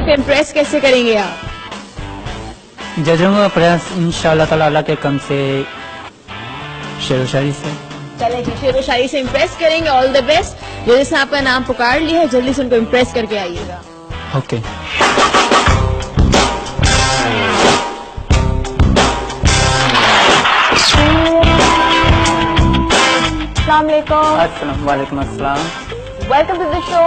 Impress कैसे करेंगे आप? जजों को प्रेस इंशाल्लाह ताला अल्लाह के कम से शेर शायरी से। चले जी, शेर व शायरी से इम्प्रेस करेंगे। All the best. जो जिसने आपका नाम पुकार लिया है जल्दी से उनको इम्प्रेस करके आइएगा। ओके। अस्सलाम वालेकुम अस्सलाम। Welcome to the show.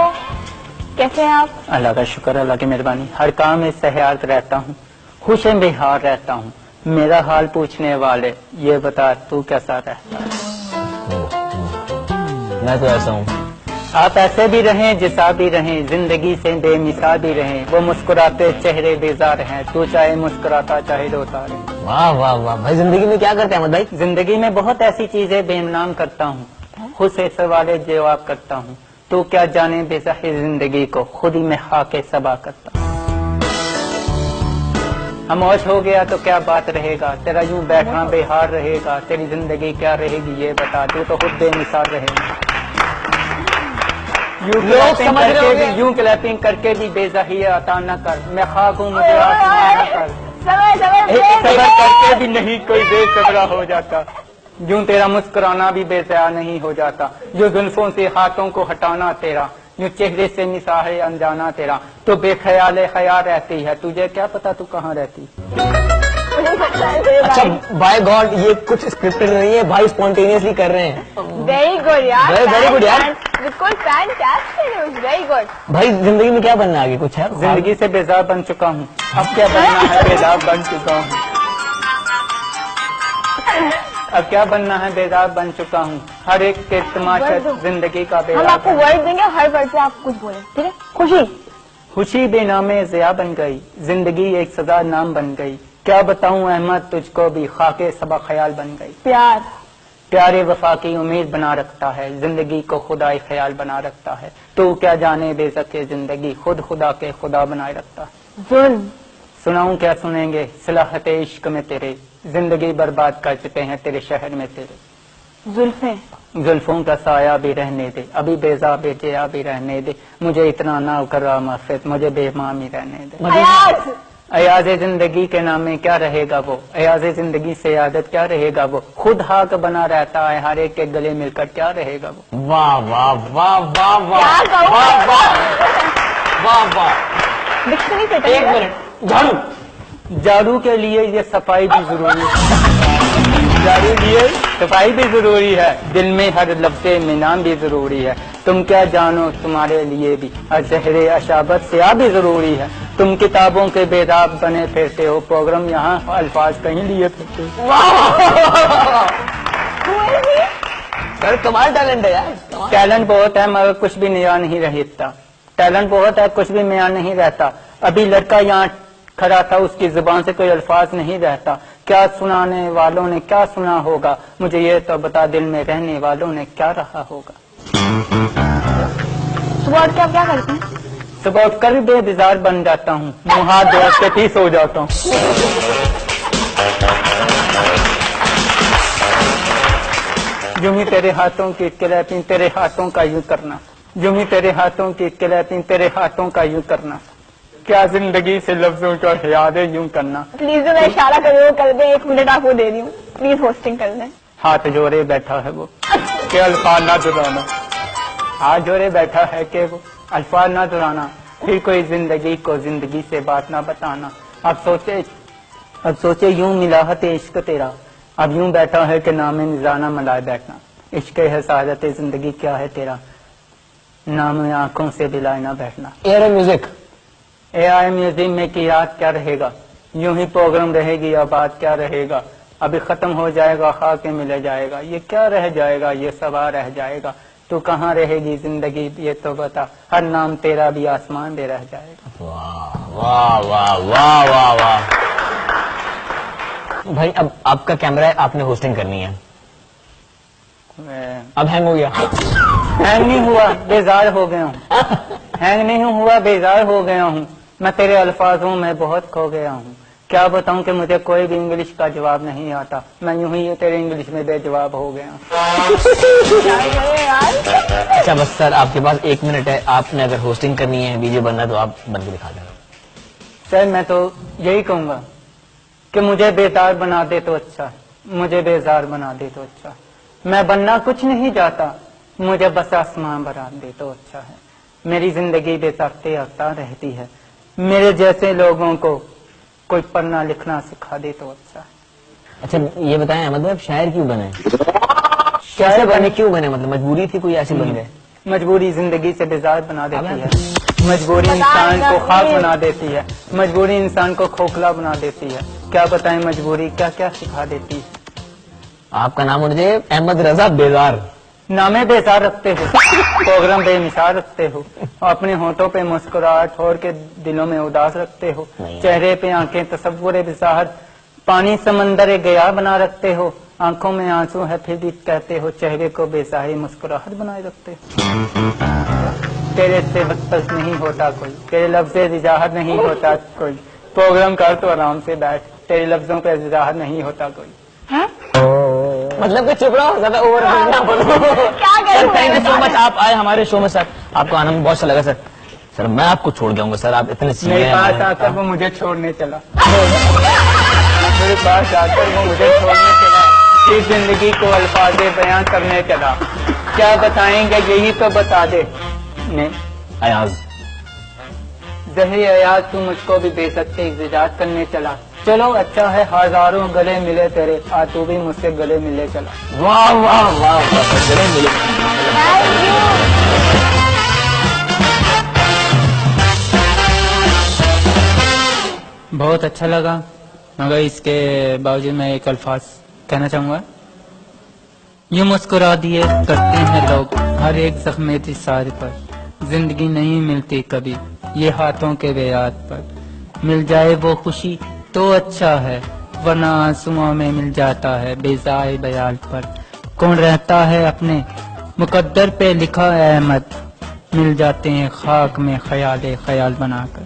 कैसे हैं आप? अल्लाह का शुक्र, अल्लाह की मेहरबानी। हर काम में सहयात रहता हूँ, खुश बिहार रहता हूँ। मेरा हाल पूछने वाले ये बता तू कैसा रहता है? मैं तो ऐसा हूँ। आप ऐसे भी रहें जैसा भी रहें, जिंदगी से बेमिसाल भी रहें। वो मुस्कुराते चेहरे बेजार हैं, तू चाहे मुस्कुराता चाहे रोता रहे। वाह वाह वाह भाई, जिंदगी में क्या करते हैं अहमद भाई? जिंदगी में बहुत ऐसी चीजें बेनाम करता हूँ, खुद से सवाले जवाब करता हूँ। तू क्या जाने बेज़ाहिर जिंदगी को, खुद ही मैं खाके सबा करता हूँ। खामोश हो गया तो क्या बात रहेगा, तेरा यूं बैठना बेहार रहेगा। तेरी जिंदगी क्या रहेगी ये बता, तू तो खुद बेमिसाल रहेगा। यूं क्लैपिंग करके भी बेज़ाहिर अता न कर। मैं खाक हूँ मुझे आसमान न कर। सबर करके भी नहीं कोई बेसब्रा हो जाता। यूं तेरा मुस्कुराना भी बेसया नहीं हो जाता। जो जुल्फों से हाथों को हटाना तेरा, यूं चेहरे से निसाहे अनजाना तेरा। तो बेख्याल ख्याल रहती है, तुझे क्या पता तू कहाँ रहती। अच्छा बाय गॉड, ये कुछ स्क्रिप्टेड नहीं है भाई, स्पॉन्टेनियसली कर रहे हैं। वेरी गुड यार, वेरी गुड यार, बिल्कुल फैंटास्टिक, वेरी गुड। भाई जिंदगी में क्या बनना है आगे, कुछ है? जिंदगी से बेजार बन चुका हूँ, अब क्या बनना है बेजार बन चुका हूँ। अब क्या बनना है बेजार बन चुका हूँ। हर एक के तमाशा जिंदगी का बेजार। हम आपको वर्ड देंगे, हर वर्ड से आप कुछ बोले, ठीक है? खुशी खुशी बेनामे ज़िया बन गई, जिंदगी एक सजा नाम बन गई। क्या बताऊं अहमद तुझको भी, खाके सबा ख्याल बन गई। प्यार प्यारे वफा की उम्मीद बना रखता है, जिंदगी को खुदाई ख्याल बना रखता है। तू क्या जाने बेज़के जिंदगी, खुद खुदा के खुदा बनाए रखता है। जुल्म सुनाऊं क्या सुनेंगे सिलाहत इश्क में तेरे, जिंदगी बर्बाद कर चुके हैं तेरे शहर में तेरे। जुल्फे जुल्फों का साया भी रहने दे, अभी बेजा बेजिया भी रहने दे। मुझे इतना ना करा माफित, मुझे बेमामी रहने दे। अयाज़े जिंदगी के नाम में क्या रहेगा वो, अयाज़े जिंदगी से आदत क्या रहेगा वो। खुद हाक बना रहता है, हर एक के गले मिलकर क्या रहेगा वो। वाह वाह वाह वाह वाह वाह वाह वाह। डिक्शनरी से एक मिनट, झाड़ू। झाड़ू के लिए ये सफाई भी जरूरी है, झाड़ू लिए सफाई भी जरूरी है। दिल में हर लफ्ज़े में नाम भी जरूरी है। तुम क्या जानो तुम्हारे लिए भी अजहरे अशाबत से भी जरूरी है। तुम किताबों के बेदाब बने फिरते हो, प्रोग्राम यहाँ अल्फाज कहीं लिए फिरते हो। सर कमाल टैलेंट है यार। टैलेंट बहुत है मगर कुछ भी नया नहीं रहता। टैलेंट बहुत है, कुछ भी नया नहीं रहता। अभी लड़का यहाँ खड़ा था, उसकी जुबान से कोई अल्फाज नहीं रहता। क्या सुनाने वालों ने क्या सुना होगा, मुझे ये तो बता दिल में रहने वालों ने क्या रहा होगा। सुबह उठ के आप क्या करते हैं? सुबह उठ कर बेबिजार बन जाता हूँ, मुँह हाथ धो के पीस हो जाता हूँ। यूं ही तेरे हाथों की क्लैपिंग, तेरे हाथों का यूं करना। यूं ही तेरे हाथों की क्लैपिंग, तेरे हाथों का यूं करना। क्या जिंदगी से लफ्जों का याद है यूं करना। प्लीज मैं इशारा कर दें, 1 मिनट आपको दे रही हूँ, प्लीज होस्टिंग कर दें। हाथ जोड़े बैठा है वो, के अल्फाज ना दुराना। हाथ जोड़े बैठा है कि वो अल्फाज ना दुराना। फिर कोई जिंदगी को जिंदगी से बात ना बताना। अब सोचे यूं मिलाहत इश्क तेरा, अब यूं बैठा है कि नाम निजाना मलाए बैठना। इश्क है सादत जिंदगी क्या है तेरा, नाम आंखों से बिलाए ना बैठना। एयर म्यूजिक, AI म्यूजिक में की याद क्या रहेगा, यूं ही प्रोग्राम रहेगी या बात क्या रहेगा। अभी खत्म हो जाएगा, खाके मिल जाएगा। ये क्या रह जाएगा, ये सवार रह जाएगा। तू कहाँ रहेगी जिंदगी ये तो बता, हर नाम तेरा भी आसमान में रह जाएगा। वाह वाह वाह वाह वाह वाह। भाई अब आपका कैमरा है, आपने होस्टिंग करनी है। अब हैंग हो गया? हैंग नहीं हुआ, बेजार हो गया हूँ। हैंग नहीं हुआ, बेजार हो गया हूँ। मैं तेरे अल्फाजों में बहुत खो गया हूँ। क्या बताऊं कि मुझे कोई भी इंग्लिश का जवाब नहीं आता। मैं यूं ही तेरे इंग्लिश में बेजवाब हो गया। अच्छा बस सर, आपके पास 1 मिनट है। आपने अगर होस्टिंग करनी है, वीडियो बनना है तो आप बन के दिखा देना। सर मैं तो यही कहूँगा कि मुझे बेजार बना दे तो अच्छा है, मुझे बेजार बना दे तो अच्छा है। मैं बनना कुछ नहीं चाहता, मुझे बस आसमां बना दे तो अच्छा है। मेरी जिंदगी बेसाख्ते आसान रहती है, मेरे जैसे लोगों को कोई पढ़ना लिखना सिखा दे तो अच्छा है। अच्छा ये बताएं अहमद भाई, आप शायर क्यों बने? शायर बने क्यों बने? मतलब मजबूरी थी कोई, ऐसे बन गए? मजबूरी जिंदगी से बेजार बना देती है, मजबूरी इंसान को खाक बना देती है, मजबूरी इंसान को खोखला बना देती है। क्या बताएं मजबूरी क्या क्या सिखा देती है। आपका नाम होना चाहिए अहमद रजा बेजार। नामे बेजार रखते हो, प्रोग्राम बेमिसाल रखते हो, अपने होठों पे मुस्कुराहट और के दिलों में उदास रखते हो, चेहरे पे आंखें तसव्वुर बिसाहत, पानी समंदर गया बना रखते हो, आंखों में आंसू है फिर भी कहते हो, चेहरे को बेसाही मुस्कुराहट बनाए रखते हो। तेरे से बदतस नहीं होता कोई, तेरे लफ्ज़े इजाहर नहीं होता कोई, प्रोग्राम कर तो आराम से बैठ, तेरे लफ्जों पे इजाहर नहीं होता कोई। मतलब कि चुप रहो, ज्यादा ओवर ना बोलो। Sir thank you so much, आप आए हमारे शो में। सर आपको आना बहुत अच्छा लगा। सर सर मैं आपको छोड़ जाऊंगा सर, आप इतने सीनियर मेरे पास आकर वो मुझे छोड़ने चला, मेरे पास आकर वो मुझे छोड़ने चला, इस जिंदगी को अल्फाज़े बयां करने चला। क्या बताएंगे यही तो बता दे। नहीं अयाज, ज़ही अयाज तू मुझको भी बेइज्जत से इज़्ज़त करने चला। चलो अच्छा है हजारों गले मिले तेरे, आ तू भी मुझसे गले मिले चला। वाह वाह वाह, गले मिले। बहुत अच्छा लगा, मगर इसके बावजूद मैं एक अल्फाज कहना चाहूँगा। यूँ मुस्कुरा दिए करते हैं लोग हर एक ज़ख्मे सारे पर, जिंदगी नहीं मिलती कभी ये हाथों के बेयाद पर, मिल जाए वो खुशी तो अच्छा है, वरना आंसुओं में मिल जाता है बेजाए बयाल पर। कौन रहता है अपने मुकद्दर पे लिखा अहमद, मिल जाते हैं खाक में ख्याल बनाकर।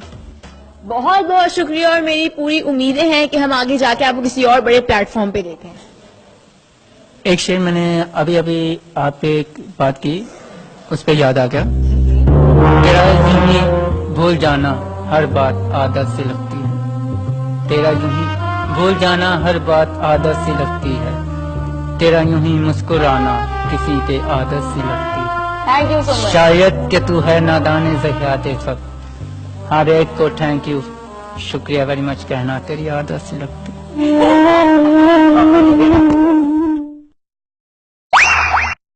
बहुत बहुत शुक्रिया, और मेरी पूरी उम्मीदें हैं कि हम आगे जाके आपको किसी और बड़े प्लेटफॉर्म पे देखें। एक शेर मैंने अभी अभी आप पे एक बात की, उस पे याद आ गया। तेरा यूं ही भूल जाना हर बात आदत से लगती है, तेरा यूं ही भूल जाना हर बात आदत से लगती है, तेरा यूं ही मुस्कुराना किसी पे आदत से लगती है। Thank you so much. शायद कि तू है नादाने ज़हियाते सब, हर एक को थैंक यू शुक्रिया वेरी मच कहना तेरी आदत से लगती है।